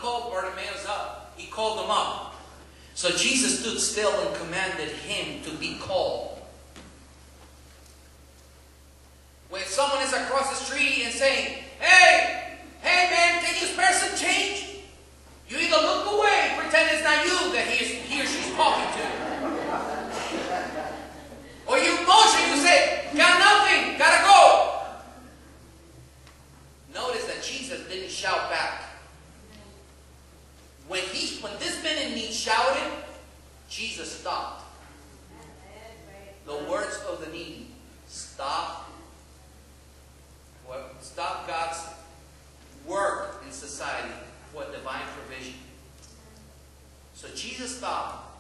call Bartimaeus up. He called him up. So Jesus stood still and commanded him to be called. When someone is across the street and saying, hey man, can you spare some change? You either look away, pretend it's not you that he or she's talking to. Or you motion, you say, got nothing, gotta go. Notice that Jesus didn't shout back. When this man in need shouted, Jesus stopped. The words of the needy. Stop God's work in society for divine provision. So Jesus stopped.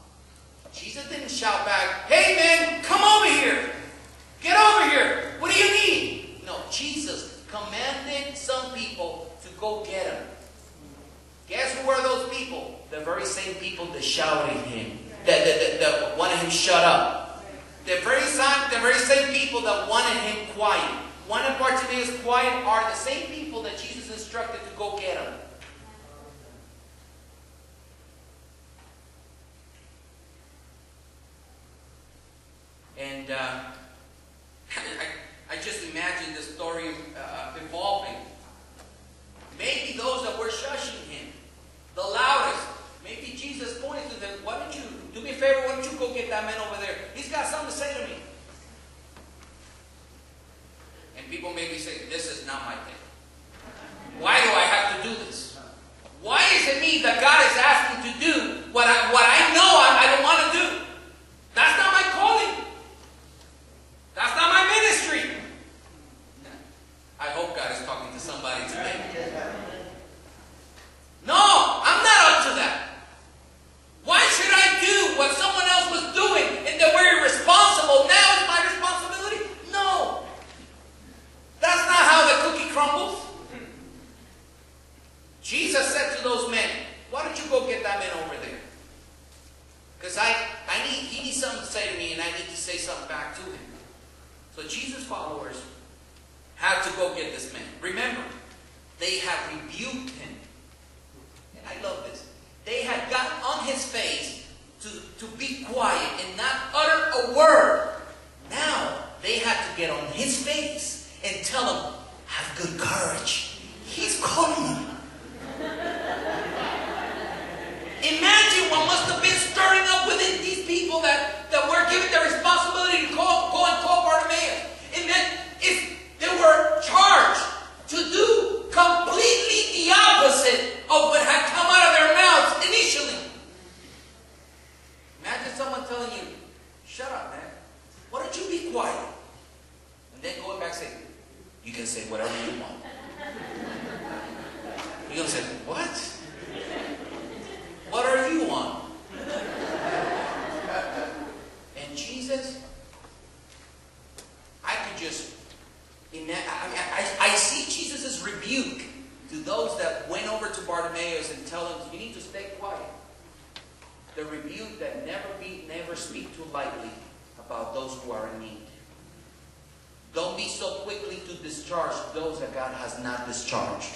Jesus didn't shout back, hey man, come over here. Get over here. What do you need? No, Jesus commanded some people to go get him. Guess who were those people? The very same people that shouted him, that wanted him shut up. The very same people that wanted him quiet. Wanted Bartimaeus quiet are the same people that Jesus instructed to go get him. And I just imagine the story evolving. Maybe those that were shushing him, the loudest, maybe Jesus pointed to them, why don't you, do me a favor, why don't you go get that man over there? He's got something to say to me. And people maybe say, this is not my thing. Why do I have to do this? Why is it me that God is asking to do what I know I don't want to do? That's not my calling. That's not my ministry. I hope God is talking to somebody today. No, I'm not up to that. Why should I do what someone else was doing and they were irresponsible? Now it's my responsibility? No. That's not how the cookie crumbles. Jesus said to those men, why don't you go get that man over there? Because he needs something to say to me and I need to say something back to him. So Jesus' followers had to go get this man. Remember, they had rebuked him. And I love this. They had gotten on his face to be quiet and not utter a word. Now, they had to get on his face and tell him, have good courage. He's calling you. Imagine what must have been stirring up within these people that were given the responsibility to go and call Bartimaeus. It meant they were charged to do completely the opposite of what had come out of their mouths initially. Imagine someone telling you, shut up, man. Why don't you be quiet? And then going back and say, you can say whatever you want. You're going to say, what? What are you on? And Jesus, I could just imagine, I see Jesus' rebuke to those that went over to Bartimaeus and tell him, you need to stay quiet. The rebuke that never speak too lightly about those who are in need. Don't be so quickly to discharge those that God has not discharged.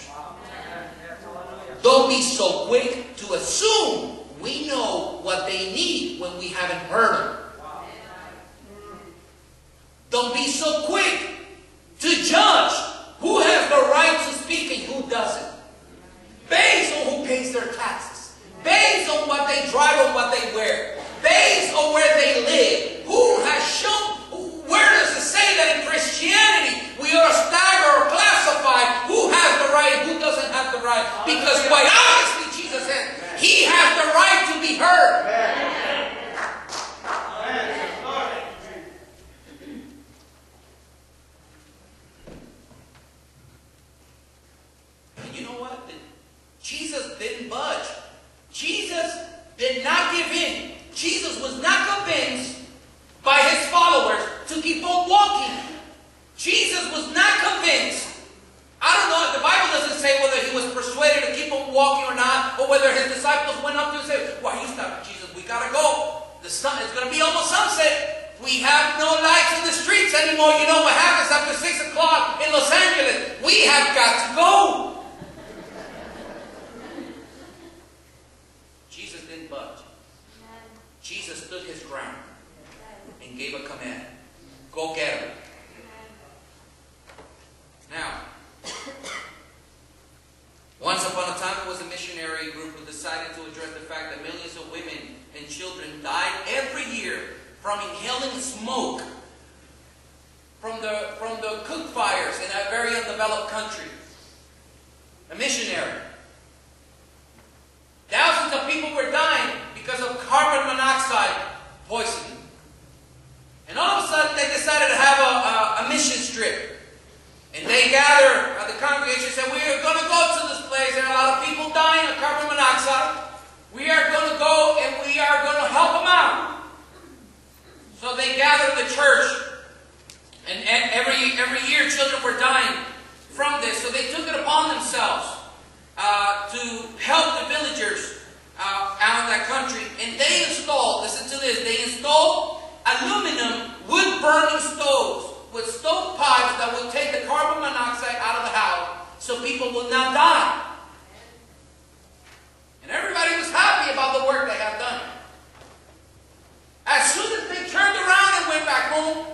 Don't be so quick to assume we know what they need when we haven't heard them. Don't be so quick to judge who has the right to speak and who doesn't. Based on who pays their taxes. Based on what they drive or what they wear. Based on where they live. Who has shown, where does it say that in Christianity we ought to stagger or classify who has the right and who doesn't have the right? Because quite obviously Jesus said, he has the right to be heard. And you know what? Jesus didn't budge. Jesus did not give in. Jesus was not convinced by his followers to keep on walking. Jesus was not convinced. I don't know, the Bible doesn't say whether he was persuaded to keep on walking or not, or whether his disciples went up to him and said, why are you stopping, Jesus? We got to go. The sun, it's going to be almost sunset. We have no lights in the streets anymore. You know what happens after 6 o'clock in Los Angeles. We have got to go. Jesus stood his ground and gave a command. Go get him. Now, once upon a time, there was a missionary group who decided to address the fact that millions of women and children died every year from inhaling smoke from the cook fires in a very undeveloped country. A missionary. Thousands of people were dying because of carbon monoxide poisoning. And all of a sudden, they decided to have a mission trip. And they gathered, the congregation said, we are going to go to this place. There are a lot of people dying of carbon monoxide. We are going to go and we are going to help them out. So they gathered the church. And every year children were dying from this. So they took it upon themselves to help the villagers out in that country. And they installed, listen to this, they installed aluminum wood-burning stoves with stove pipes that would take the carbon monoxide out of the house so people would not die. And everybody was happy about the work they had done. As soon as they turned around and went back home,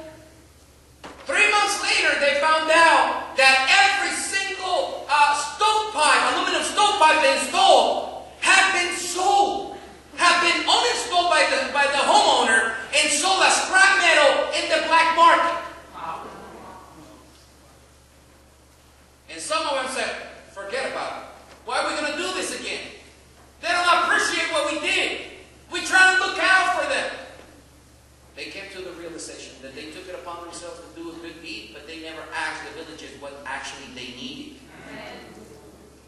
3 months later they found out that every single stovepipe, aluminum stovepipe they installed had been sold, had been uninstalled by the homeowner and sold as scrap metal in the black market. And some of them said, forget about it. Why are we going to do this again? They don't appreciate what we did. We try to look out for them. They came to the realization that they took it upon themselves to do a good deed, but they never asked the villagers what actually they needed.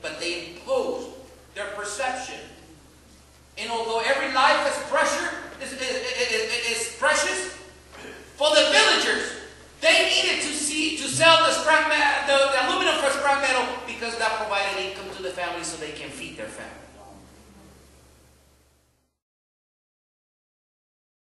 But they imposed their perception. And although every life is precious, for the villagers, they needed to sell the aluminum for scrap metal because that provided income to the family so they can feed their